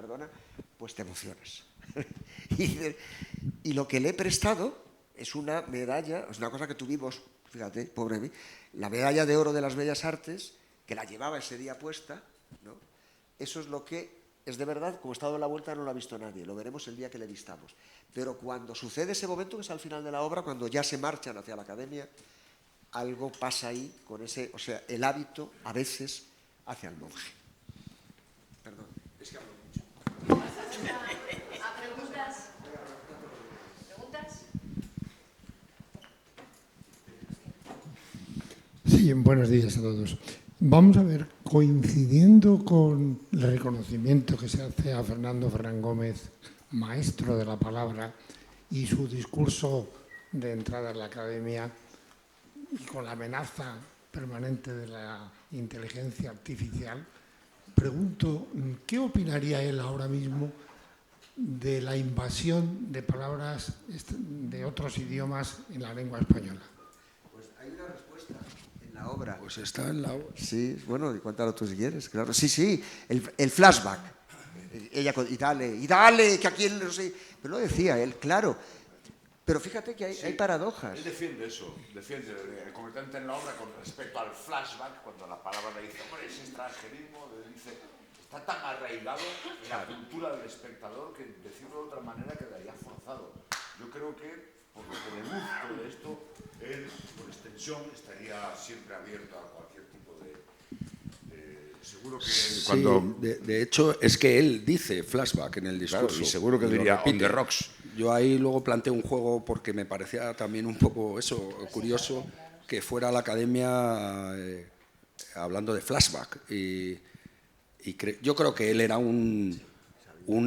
pues te emocionas. Y lo que le he prestado es una medalla, es una cosa que tuvimos, fíjate, pobre mí, la medalla de oro de las Bellas Artes, que la llevaba ese día puesta, ¿no? Eso es lo que es de verdad, como está dando la vuelta no lo ha visto nadie, lo veremos el día que le vistamos. Pero cuando sucede ese momento, que es al final de la obra, cuando ya se marchan hacia la academia, algo pasa ahí con ese, o sea, el hábito a veces hace al monje. Perdón, es que hablo mucho. ¿Preguntas? Sí, buenos días a todos. Vamos a ver, coincidiendo con el reconocimiento que se hace a Fernando Fernán Gómez, maestro de la palabra, y su discurso de entrada en la academia, y con la amenaza permanente de la inteligencia artificial, pregunto, ¿qué opinaría él ahora mismo de la invasión de palabras de otros idiomas en la lengua española? Pues hay una respuesta en la obra. Pues está en la obra. Sí, bueno, cuéntalo tú si quieres, claro. Sí, el flashback. Ella y dale, que aquí él no sé. Pero lo decía él, claro. Pero fíjate que hay paradojas. Él defiende eso, concretamente en la obra con respecto al flashback, cuando la palabra le dice, hombre, ese extranjerismo, le dice, está tan arraigado en la cultura del espectador que decirlo de otra manera quedaría forzado. Yo creo que, por lo que le gusta de esto, él, por extensión, estaría siempre abierto a cualquier tipo de... seguro que Sí, cuando... de hecho, es que él dice flashback en el discurso. Claro, y seguro que lo diría repite. on the rocks. Yo ahí luego planteé un juego porque me parecía también un poco eso, curioso, que fuera a la academia hablando de flashback. Yo creo que él era un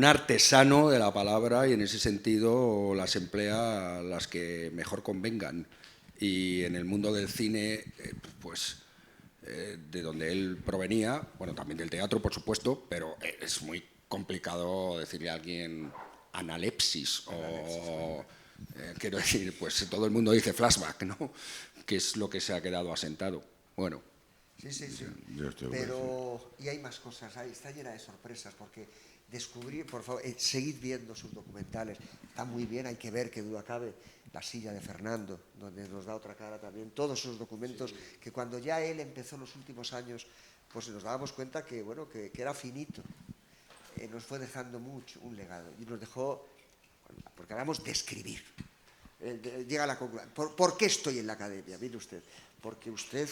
artesano de la palabra y en ese sentido las emplea las que mejor convengan. Y en el mundo del cine, pues de donde él provenía, bueno, también del teatro, por supuesto, pero es muy complicado decirle a alguien analepsis o quiero decir, pues todo el mundo dice flashback, ¿no? Que es lo que se ha quedado asentado. Bueno. Sí. Yo estoy Pero, y hay más cosas, está llena de sorpresas, porque descubrir, por favor, seguid viendo sus documentales, está muy bien, hay que ver, que duda cabe, La silla de Fernando, donde nos da otra cara también, todos esos documentos que cuando ya él empezó en los últimos años, pues nos dábamos cuenta que, bueno, que era finito. Nos fue dejando mucho, un legado, y nos dejó, porque hablamos de escribir. Llega a la conclusión. ¿Por qué estoy en la academia? Mire usted, porque usted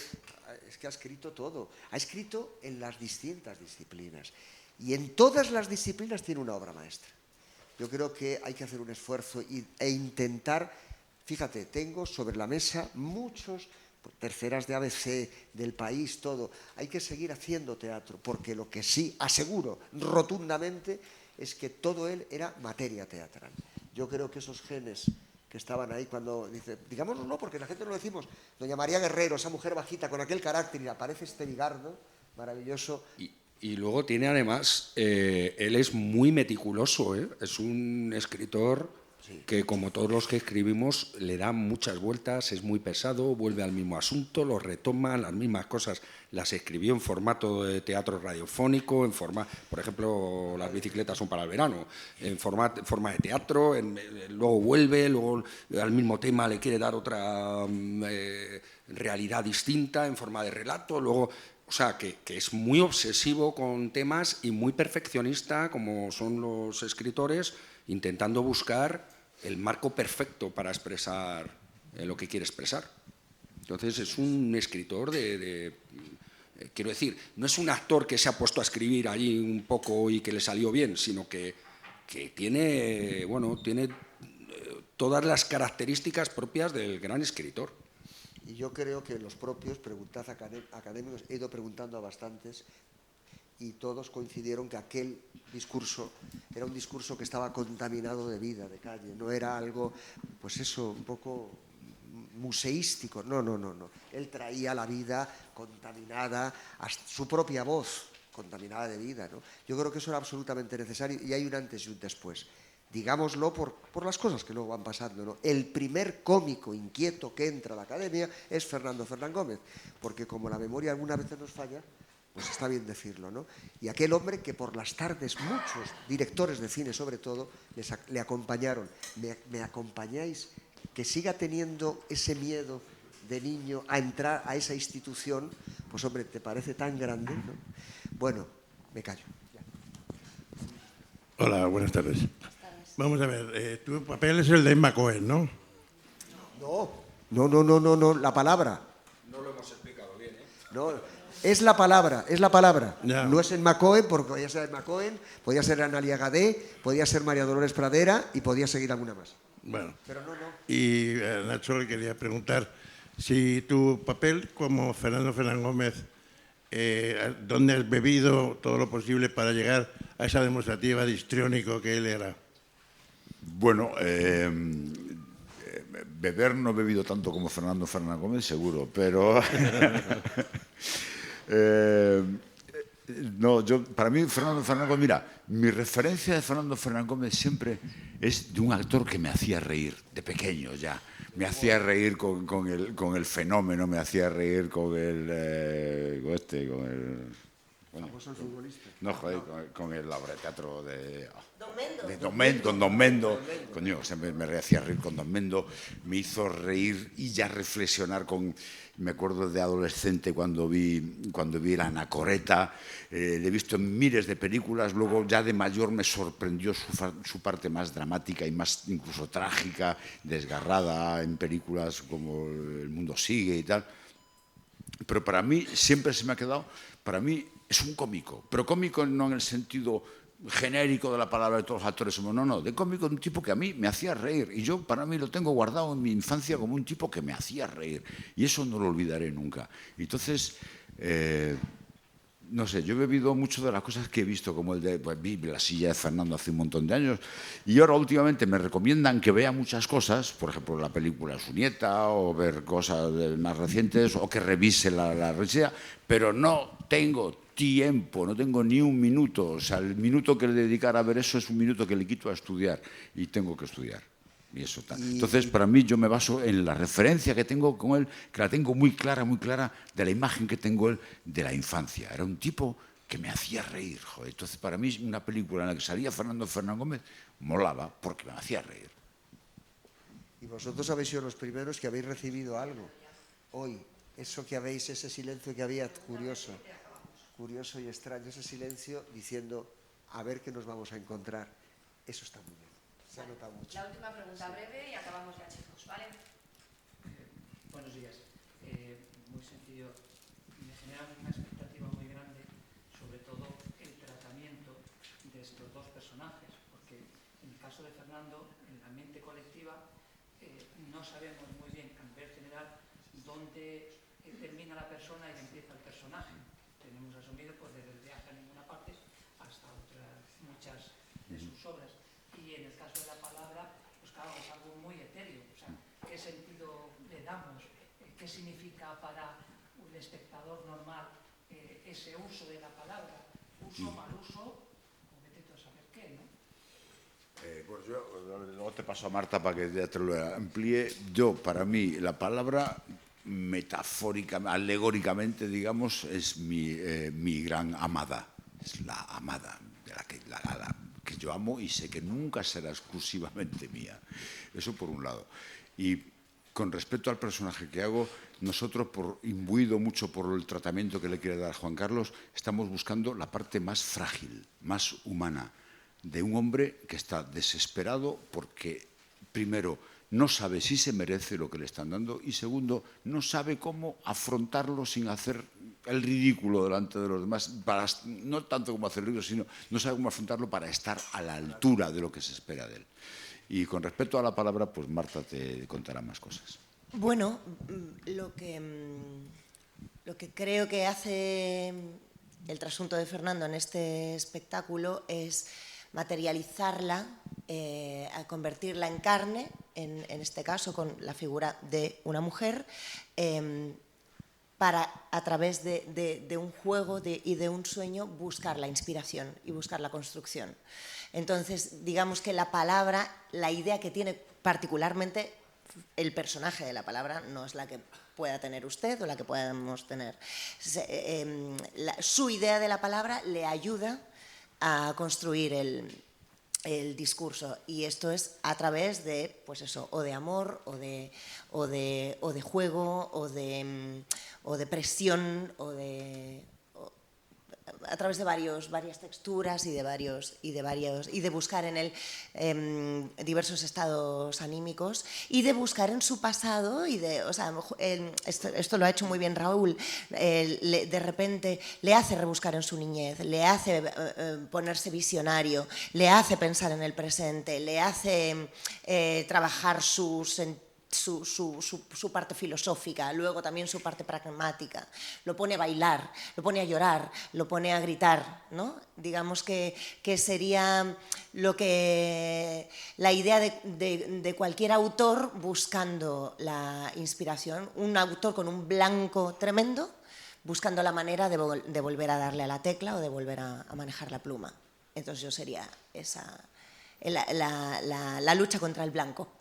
es que ha escrito todo, ha escrito en las distintas disciplinas, y en todas las disciplinas tiene una obra maestra. Yo creo que hay que hacer un esfuerzo e intentar, fíjate, tengo sobre la mesa muchos terceras de ABC, del País, todo. Hay que seguir haciendo teatro, porque lo que sí aseguro rotundamente es que todo él era materia teatral. Yo creo que esos genes que estaban ahí cuando dice, digámoslo no, porque la gente no lo decimos, doña María Guerrero, esa mujer bajita con aquel carácter, y aparece este Vigardo maravilloso. Y luego tiene además, él es muy meticuloso, ¿eh? Es un escritor que, como todos los que escribimos, le da muchas vueltas, es muy pesado, vuelve al mismo asunto, lo retoma, las mismas cosas las escribió en formato de teatro radiofónico, por ejemplo, Las bicicletas son para el verano, en forma de teatro, luego vuelve, luego al mismo tema le quiere dar otra realidad distinta en forma de relato, luego... O sea, que es muy obsesivo con temas y muy perfeccionista, como son los escritores, intentando buscar el marco perfecto para expresar lo que quiere expresar. Entonces es un escritor quiero decir, no es un actor que se ha puesto a escribir allí un poco y que le salió bien, sino que tiene, bueno, tiene todas las características propias del gran escritor. Y yo creo que los propios, preguntad académicos, he ido preguntando a bastantes, y todos coincidieron que aquel discurso era un discurso que estaba contaminado de vida, de calle, no era algo, pues eso, un poco museístico, no. Él traía la vida contaminada, hasta su propia voz contaminada de vida, ¿no? Yo creo que eso era absolutamente necesario y hay un antes y un después. Digámoslo por las cosas que luego van pasando, ¿no? El primer cómico inquieto que entra a la academia es Fernando Fernán Gómez, porque como la memoria algunas veces nos falla, pues está bien decirlo, ¿no? Y aquel hombre que por las tardes muchos directores de cine, sobre todo, le acompañaron. ¿Me acompañáis? Que siga teniendo ese miedo de niño a entrar a esa institución, pues hombre, ¿te parece tan grande, no? Bueno, me callo. Hola, buenas tardes. Vamos a ver, tu papel es el de Emma Cohen, ¿no? No, la palabra. No lo hemos explicado bien, ¿eh? No, es la palabra. Ya. No es Emma Cohen, porque podía ser Emma Cohen, podía ser Analia Gadé, podía ser María Dolores Pradera y podía seguir alguna más. Bueno. Pero no. Y Nacho, le quería preguntar si tu papel como Fernando Fernán Gómez, ¿dónde has bebido todo lo posible para llegar a esa demostrativa de histriónico que él era? Bueno, beber no he bebido tanto como Fernando Fernán Gómez, seguro, pero... no, para mí Fernando Fernán Gómez, mira, mi referencia de Fernando Fernán Gómez siempre es de un actor que me hacía reír, de pequeño ya. Me hacía reír con el fenómeno, me hacía reír con el... Bueno, el futbolista. no, joder, con el obra de teatro de Don Don Mendo. Coño, siempre me hacía reír con Don Mendo, me hizo reír y ya reflexionar con... Me acuerdo de adolescente cuando vi la Anacoreta, le he visto en miles de películas, luego ya de mayor me sorprendió su parte más dramática y más incluso trágica, desgarrada en películas como El mundo sigue y tal. Pero para mí siempre se me ha quedado, para mí es un cómico, pero cómico no en el sentido genérico de la palabra de todos los actores, no, de cómico, un tipo que a mí me hacía reír, y yo para mí lo tengo guardado en mi infancia como un tipo que me hacía reír, y eso no lo olvidaré nunca. Entonces, no sé, yo he bebido mucho de las cosas que he visto, como vi La silla de Fernando hace un montón de años, y ahora últimamente me recomiendan que vea muchas cosas, por ejemplo, la película de su nieta, o ver cosas más recientes, o que revise la reseña, pero no tengo tiempo, no tengo ni un minuto. O sea, el minuto que le dedicar a ver eso es un minuto que le quito a estudiar, y tengo que estudiar. Y eso tal. Entonces, para mí, yo me baso en la referencia que tengo con él, que la tengo muy clara, de la imagen que tengo él de la infancia. Era un tipo que me hacía reír, joder. Entonces, para mí, una película en la que salía Fernando Fernán Gómez molaba porque me hacía reír. Y vosotros habéis sido los primeros que habéis recibido algo hoy. Eso que habéis, ese silencio que había, curioso y extraño, ese silencio diciendo, a ver qué nos vamos a encontrar. Eso está muy bien. Se ha notado mucho. La última pregunta breve y acabamos ya, chicos, ¿vale? Buenos días. Muy sencillo. Me genera una expectativa muy grande, sobre todo el tratamiento de estos dos personajes, porque en el caso de Fernando, en la mente colectiva, no sabemos muy bien, a nivel general, dónde termina la persona y empieza el personaje. Tenemos asumido pues, desde el viaje a ninguna parte hasta otras muchas de sus obras. Y en el caso de la palabra, pues claro, es algo muy etéreo. O sea, ¿qué sentido le damos? ¿Qué significa para un espectador normal ese uso de la palabra? uso, mal uso, o vete tú a saber qué, ¿no? Pues yo luego te paso a Marta para que ya te lo amplíe. Yo, para mí, la palabra metafórica, alegóricamente, digamos, es mi gran amada. Es la amada, de la que yo amo y sé que nunca será exclusivamente mía. Eso por un lado. Y con respecto al personaje que hago, nosotros, imbuido mucho por el tratamiento que le quiere dar Juan Carlos, estamos buscando la parte más frágil, más humana, de un hombre que está desesperado porque, primero, no sabe si se merece lo que le están dando y, segundo, no sabe cómo afrontarlo sin hacer el ridículo delante de los demás, no tanto como hacer el ridículo, sino no sabe cómo afrontarlo para estar a la altura de lo que se espera de él. Y con respecto a la palabra, pues Marta te contará más cosas. Bueno, lo que creo que hace el trasunto de Fernando en este espectáculo es materializarla, a convertirla en carne, en este caso con la figura de una mujer, para a través de un juego y de un sueño buscar la inspiración y buscar la construcción. Entonces, digamos que la palabra, la idea que tiene particularmente el personaje de la palabra no es la que pueda tener usted o la que podamos tener. Su idea de la palabra le ayuda a construir el discurso, y esto es a través de, pues eso, o de amor, o de juego, o de presión, a través de varias texturas y de buscar en él diversos estados anímicos y de buscar en su pasado esto lo ha hecho muy bien Raúl, de repente le hace rebuscar en su niñez, le hace ponerse visionario, le hace pensar en el presente, le hace trabajar su parte filosófica, luego también su parte pragmática, lo pone a bailar, lo pone a llorar, lo pone a gritar, ¿no? Digamos que sería la idea de cualquier autor buscando la inspiración, un autor con un blanco tremendo, buscando la manera de volver a darle a la tecla o de volver a manejar la pluma. Entonces yo sería esa, la lucha contra el blanco.